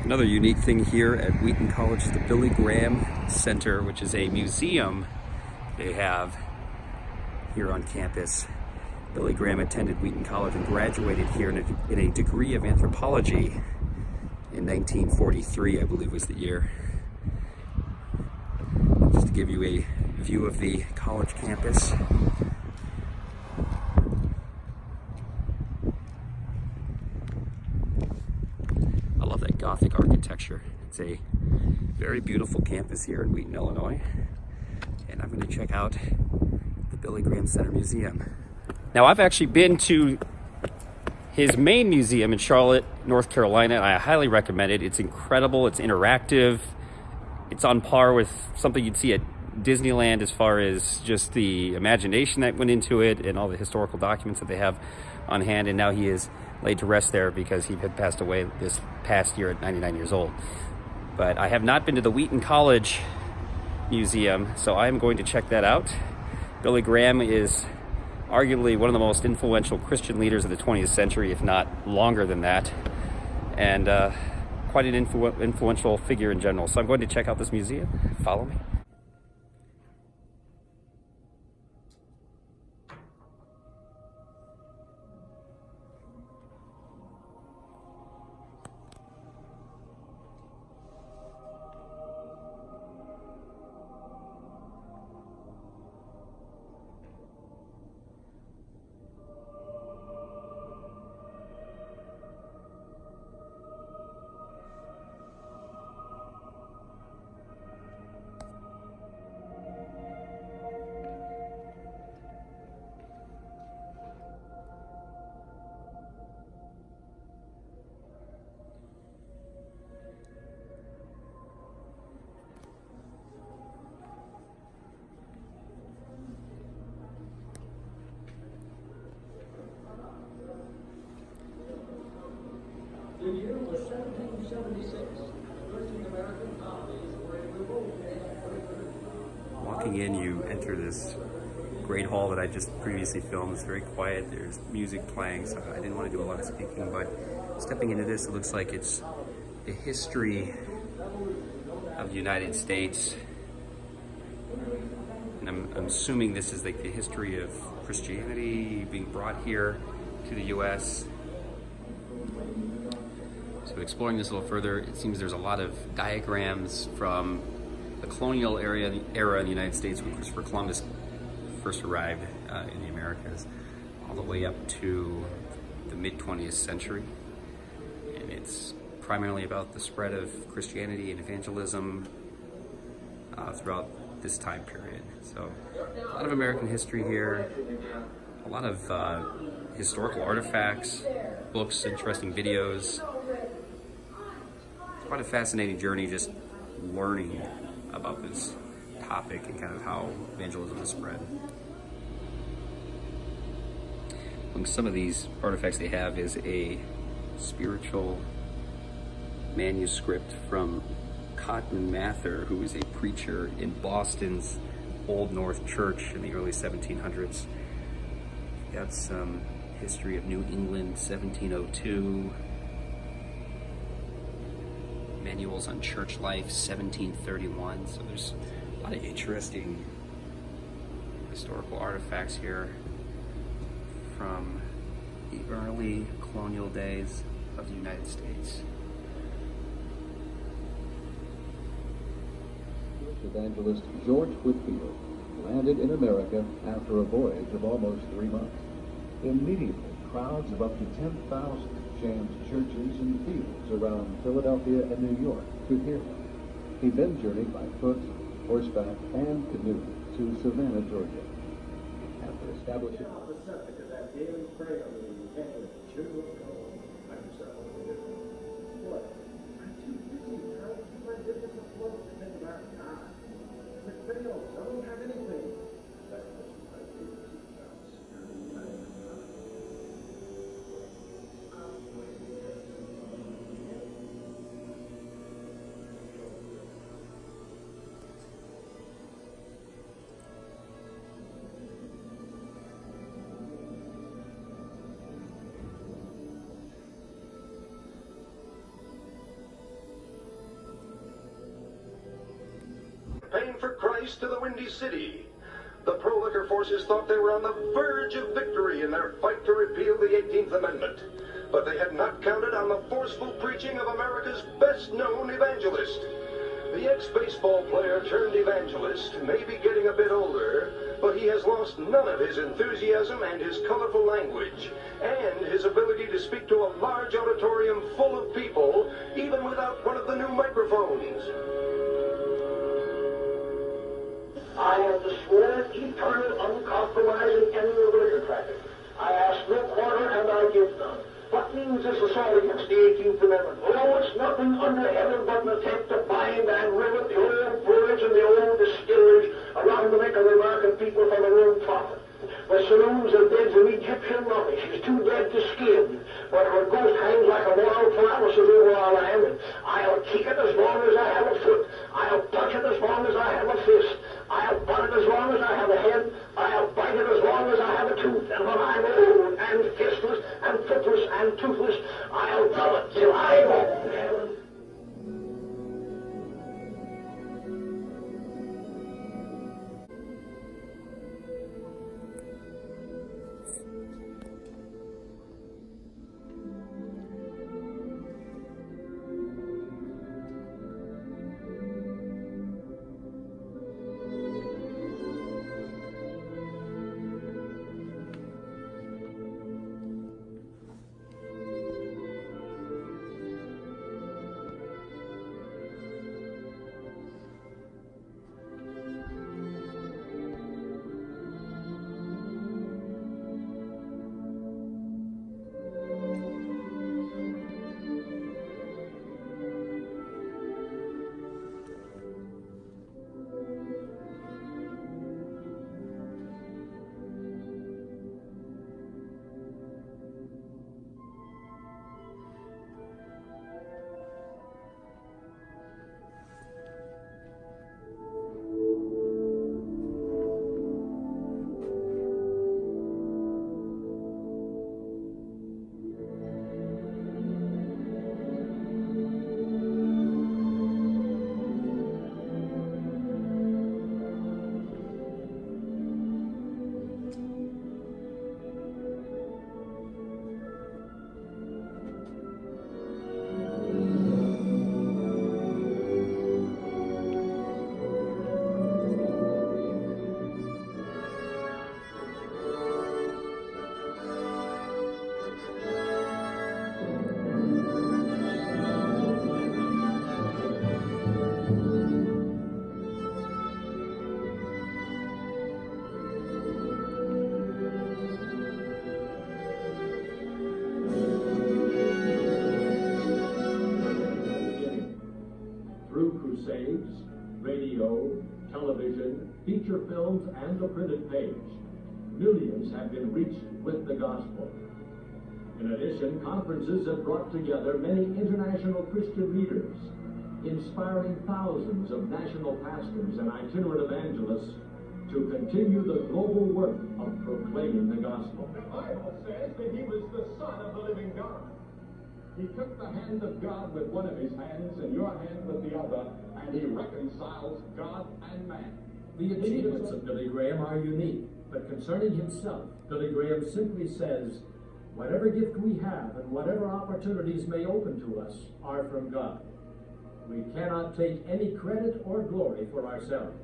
Another unique thing here at Wheaton College is the Billy Graham Center, which is a museum they have here on campus. Billy Graham attended Wheaton College and graduated here in a degree of anthropology in 1943, I believe was the year. Just to give you a view of the college campus. I love that Gothic architecture. It's a very beautiful campus here in Wheaton, Illinois. And I'm going to check out the Billy Graham Center Museum. Now, I've actually been to his main museum in Charlotte, North Carolina, and I highly recommend it. It's incredible, it's interactive, it's on par with something you'd see at Disneyland as far as just the imagination that went into it and all the historical documents that they have on hand. And now he is laid to rest there because he had passed away this past year at 99 years old. But I have not been to the Wheaton College Museum, so I'm going to check that out. Billy Graham is arguably one of the most influential Christian leaders of the 20th century, if not longer than that, and quite an influential figure in general. So I'm going to check out this museum. Follow me. The year was 1776. The 13 American colonies were in revolt. Walking in, you enter this great hall that I just previously filmed. It's very quiet. There's music playing, so I didn't want to do a lot of speaking, but stepping into this, it looks like it's the history of the United States. And I'm assuming this is like the history of Christianity being brought here to the U.S. So exploring this a little further, it seems there's a lot of diagrams from the colonial era in the United States when Christopher Columbus first arrived in the Americas, all the way up to the mid-20th century. And it's primarily about the spread of Christianity and evangelism throughout this time period. So a lot of American history here, a lot of historical artifacts, books, interesting videos. Quite a fascinating journey just learning about this topic and kind of how evangelism is spread. Among some of these artifacts they have is a spiritual manuscript from Cotton Mather, who was a preacher in Boston's Old North Church in the early 1700s. Got some history of New England, 1702. Manuals on church life, 1731. So there's a lot of interesting historical artifacts here from the early colonial days of the United States. Evangelist George Whitfield landed in America after a voyage of almost 3 months. Immediately, crowds of up to 10,000 jammed churches and fields around Philadelphia and New York to hear him. He then journeyed by foot, horseback, and canoe to Savannah, Georgia. After establishing Paying for Christ to the Windy City. The pro-liquor forces thought they were on the verge of victory in their fight to repeal the 18th Amendment. But they had not counted on the forceful preaching of America's best-known evangelist. The ex-baseball player turned evangelist may be getting a bit older, but he has lost none of his enthusiasm and his colorful language, and his ability to speak to a large auditorium full of people, even without one of the new microphones. I have to swear eternal, uncompromising ending of the liquor traffic. I ask no quarter and I give none. What means this assault against the 18th Amendment? Oh, it's nothing under heaven but an attempt to bind and rivet the old breweries and the old distilleries around the neck of the American people for their own profit. The saloons are dead to Egyptian mummy. She's too dead to skin, but her ghost hangs like a moral paralysis over our land. I'll kick it as long as I have a foot. I'll punch it as long as I have a fist. I'll butt it as long as I have a head. I'll bite it as long as I have a tooth. And when I'm old and fistless and footless and toothless, I'll tell it till I go to heaven. crusades, radio, television, feature films, and the printed page. Millions have been reached with the gospel. In addition, conferences have brought together many international Christian leaders, inspiring thousands of national pastors and itinerant evangelists to continue the global work of proclaiming the gospel. The Bible says that he was the Son of the living God. He took the hand of God with one of his hands and your hand with the other, and he reconciles God and man. The achievements of Billy Graham are unique, but concerning himself, Billy Graham simply says, whatever gift we have and whatever opportunities may open to us are from God. We cannot take any credit or glory for ourselves.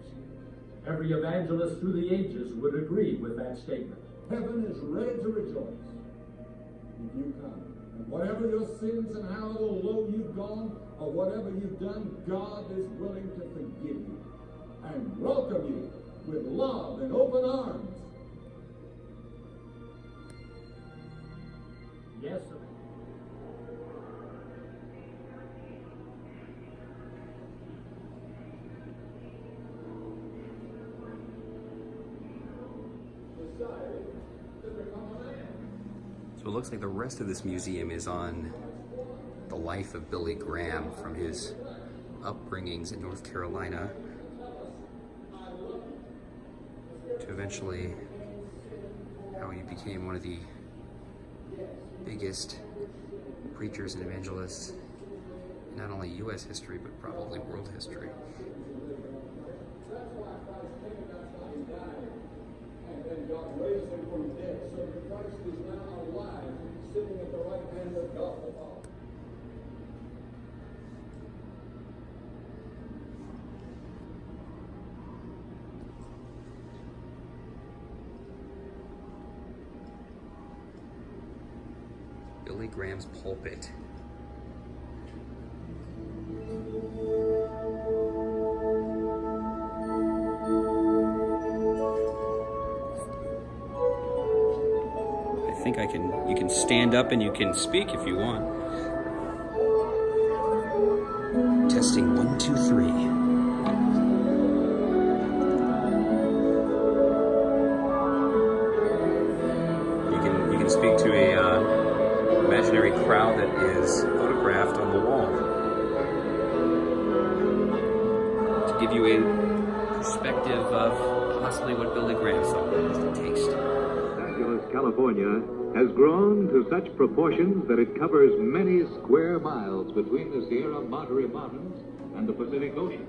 Every evangelist through the ages would agree with that statement. Heaven is ready to rejoice if you come. And whatever your sins and however low you've gone or whatever you've done, God is willing to forgive you and welcome you with love and open arms. Yes, sir. So it looks like the rest of this museum is on the life of Billy Graham, from his upbringings in North Carolina to eventually how he became one of the biggest preachers and evangelists in not only U.S. history, but probably world history. That's why Christ came, and that's why he died. And then God raised him from the dead, so that Christ is now alive, sitting at the right hand of God the Father. Billy Graham's pulpit. I think you can stand up and you can speak if you want. Testing 1, 2, 3. You can speak to a imaginary crowd that is photographed on the wall to give you a perspective of possibly what Billy Graham saw as the taste. Angeles, California has grown to such proportions that it covers many square miles between the Sierra Madre Mountains and the Pacific Ocean.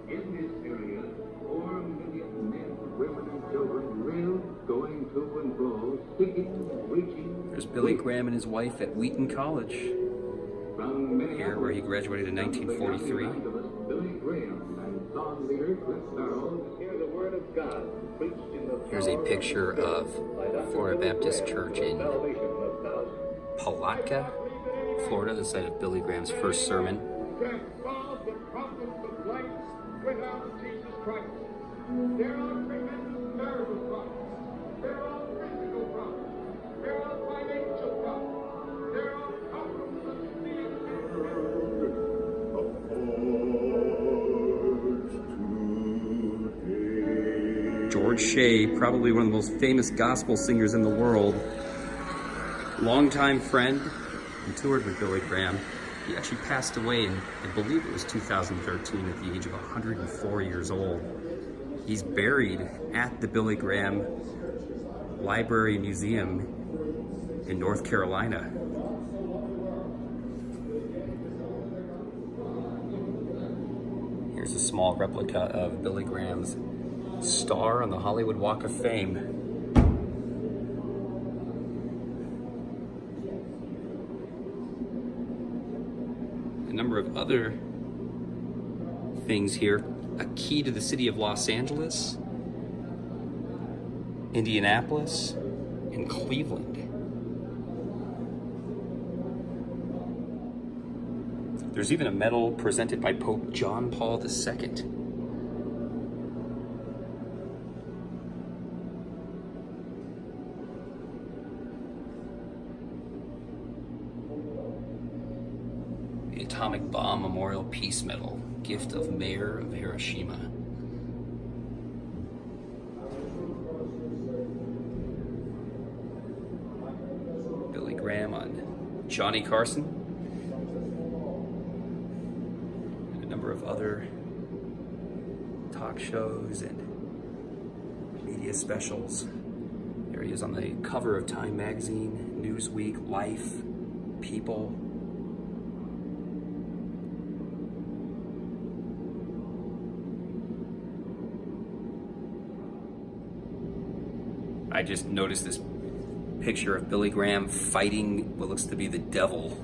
In this area, 4 million men, women, and children live, going to and fro, seeking, reaching. There's Billy Graham and his wife at Wheaton College, here where he graduated in 1943. Billy Graham and song leader Chris Farrell hear the word of God preached in the. Here's a picture of Florida Baptist Church in Palatka, Florida, the site of Billy Graham's first sermon. There are tremendous marital problems. There are physical problems. There are financial problems. There are problems of George Shea, probably one of the most famous gospel singers in the world, longtime friend, and toured with Billy Graham. He actually passed away in, I believe it was 2013, at the age of 104 years old. He's buried at the Billy Graham Library and Museum in North Carolina. Here's a small replica of Billy Graham's star on the Hollywood Walk of Fame. A number of other things here. A key to the city of Los Angeles, Indianapolis, and Cleveland. There's even a medal presented by Pope John Paul II. The Atomic Bomb Memorial Peace Medal, gift of Mayor of Hiroshima. Billy Graham on Johnny Carson. And a number of other talk shows and media specials. There he is on the cover of Time Magazine, Newsweek, Life, People. I just noticed this picture of Billy Graham fighting what looks to be the devil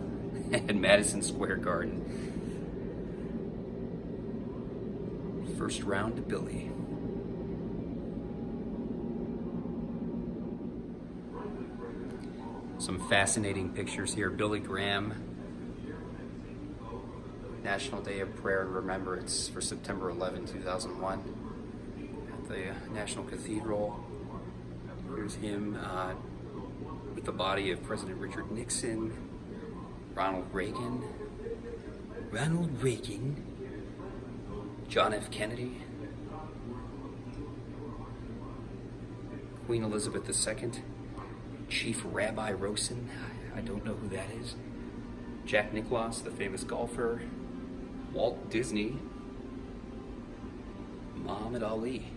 at Madison Square Garden. First round to Billy. Some fascinating pictures here. Billy Graham, National Day of Prayer and Remembrance for September 11, 2001 at the National Cathedral. Here's him with the body of President Richard Nixon, Ronald Reagan, John F. Kennedy, Queen Elizabeth II, Chief Rabbi Rosen, I don't know who that is, Jack Nicklaus, the famous golfer, Walt Disney, Muhammad Ali,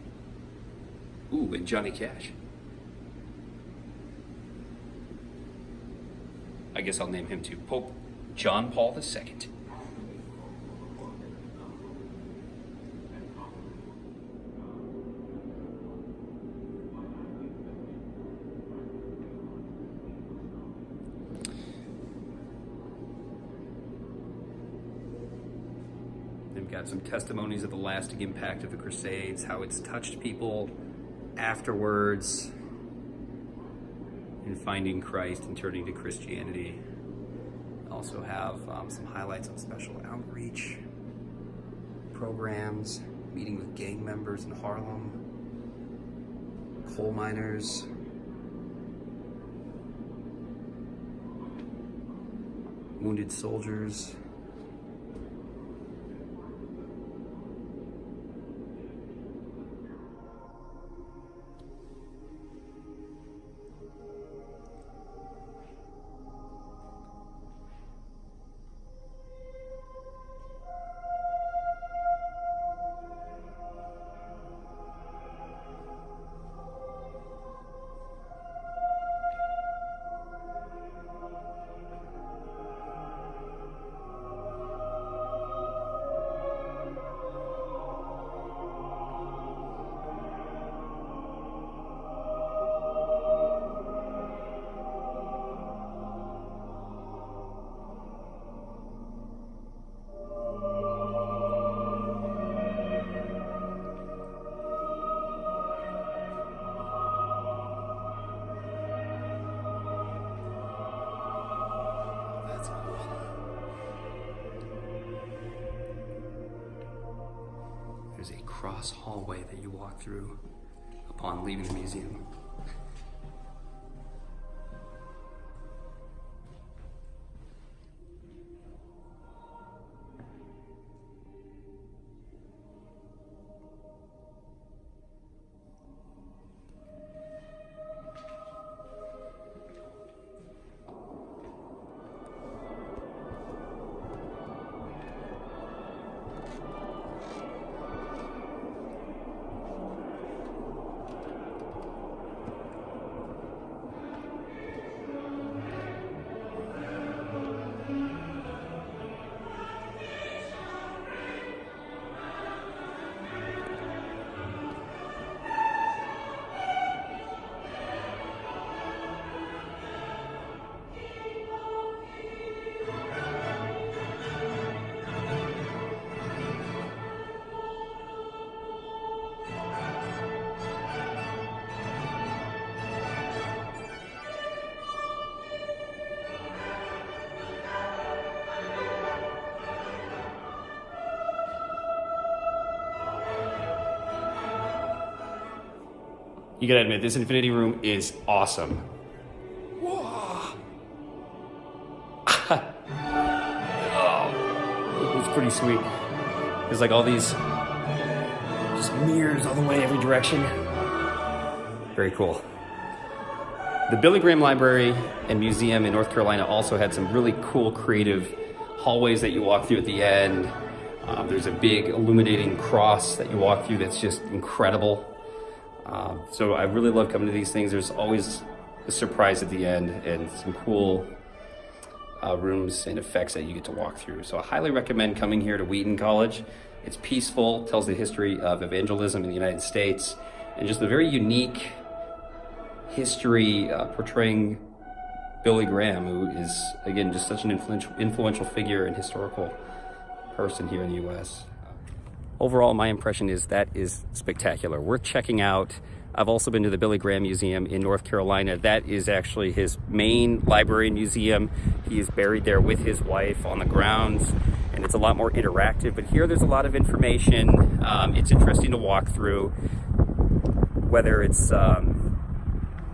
ooh, and Johnny Cash. I guess I'll name him too. Pope John Paul II. We've got some testimonies of the lasting impact of the Crusades, how it's touched people afterwards in finding Christ and turning to Christianity. Also have some highlights on special outreach programs, meeting with gang members in Harlem, coal miners, wounded soldiers. There's a cross hallway that you walk through upon leaving the museum. You gotta admit, this infinity room is awesome. Whoa. Oh, it's pretty sweet. There's like all these just mirrors all the way every direction. Very cool. The Billy Graham Library and Museum in North Carolina also had some really cool creative hallways that you walk through at the end. There's a big illuminating cross that you walk through that's just incredible. So I really love coming to these things. There's always a surprise at the end and some cool rooms and effects that you get to walk through. So I highly recommend coming here to Wheaton College. It's peaceful, tells the history of evangelism in the United States, and just a very unique history portraying Billy Graham, who is, again, just such an influential figure and historical person here in the U.S. Overall, my impression is that is spectacular. Worth checking out. I've also been to the Billy Graham Museum in North Carolina. That is actually his main library and museum. He is buried there with his wife on the grounds, and it's a lot more interactive. But here there's a lot of information. It's interesting to walk through. Whether it's, I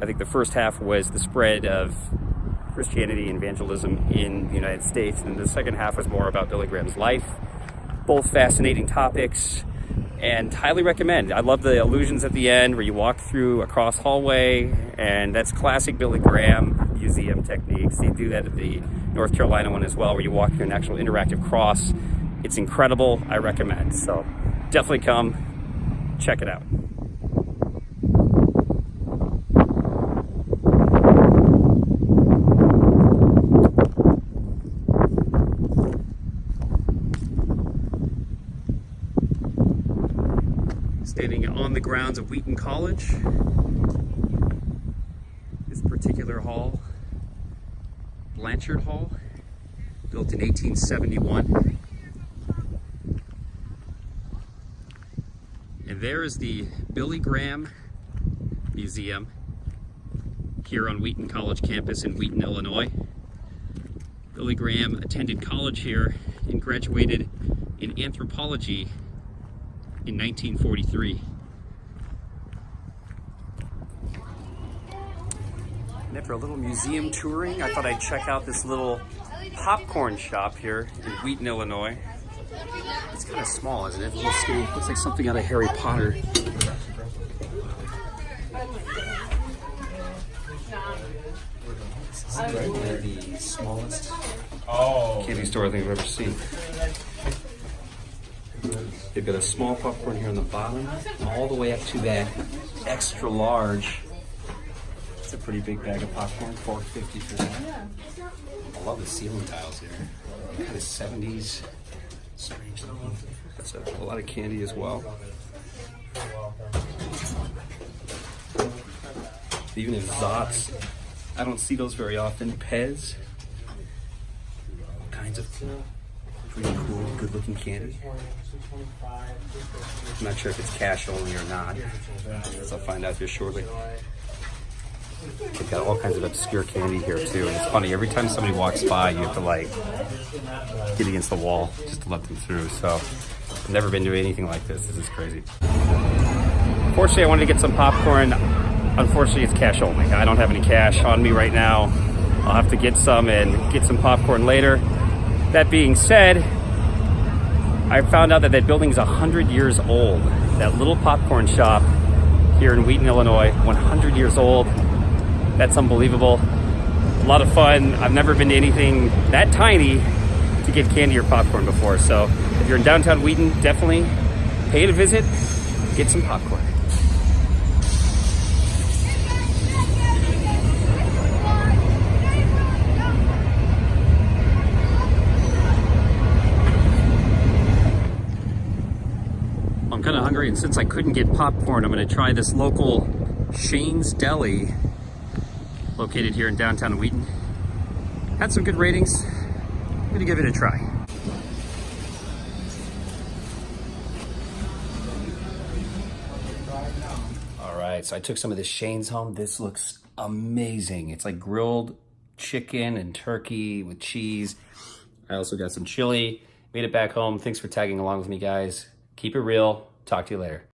think the first half was the spread of Christianity and evangelism in the United States, and the second half was more about Billy Graham's life. Both fascinating topics, and highly recommend. I love the illusions at the end where you walk through a cross hallway, and that's classic Billy Graham museum techniques. They do that at the North Carolina one as well, where you walk through an actual interactive cross. It's incredible. I recommend. So definitely come, check it out. Standing on the grounds of Wheaton College, this particular hall, Blanchard Hall, built in 1871. there is the Billy Graham Museum here on Wheaton College campus in Wheaton, Illinois. Billy Graham attended college here and graduated in anthropology in 1943. And after a little museum touring, I thought I'd check out this little popcorn shop here in Wheaton, Illinois. It's kind of small, isn't it? It's a little skinny. Looks like something out of Harry Potter. This is one of the smallest candy store I think I've ever seen. They've got a small popcorn here on the bottom, all the way up to that extra large. It's a pretty big bag of popcorn, $4.50 for that. I love the ceiling tiles here. Kind of 70s, strange looking. That's a lot of candy as well. Even if Zots, I don't see those very often. Pez, all kinds of pretty cool, good looking candy. I'm not sure if it's cash only or not. So I'll find out here shortly. They've got all kinds of obscure candy here too. And it's funny, every time somebody walks by, you have to like get against the wall just to let them through. So I've never been to anything like this. This is crazy. Fortunately, I wanted to get some popcorn. Unfortunately, it's cash only. I don't have any cash on me right now. I'll have to get some and get some popcorn later. That being said, I found out that that building is 100 years old. That little popcorn shop here in Wheaton, Illinois, 100 years old. That's unbelievable. A lot of fun. I've never been to anything that tiny to get candy or popcorn before. So if you're in downtown Wheaton, definitely pay it a visit, get some popcorn. I'm kind of hungry, and since I couldn't get popcorn, I'm going to try this local Shea's Deli located here in downtown Wheaton. Had some good ratings. I'm going to give it a try. All right, so I took some of the Shea's home. This looks amazing. It's like grilled chicken and turkey with cheese. I also got some chili. Made it back home. Thanks for tagging along with me, guys. Keep it real. Talk to you later.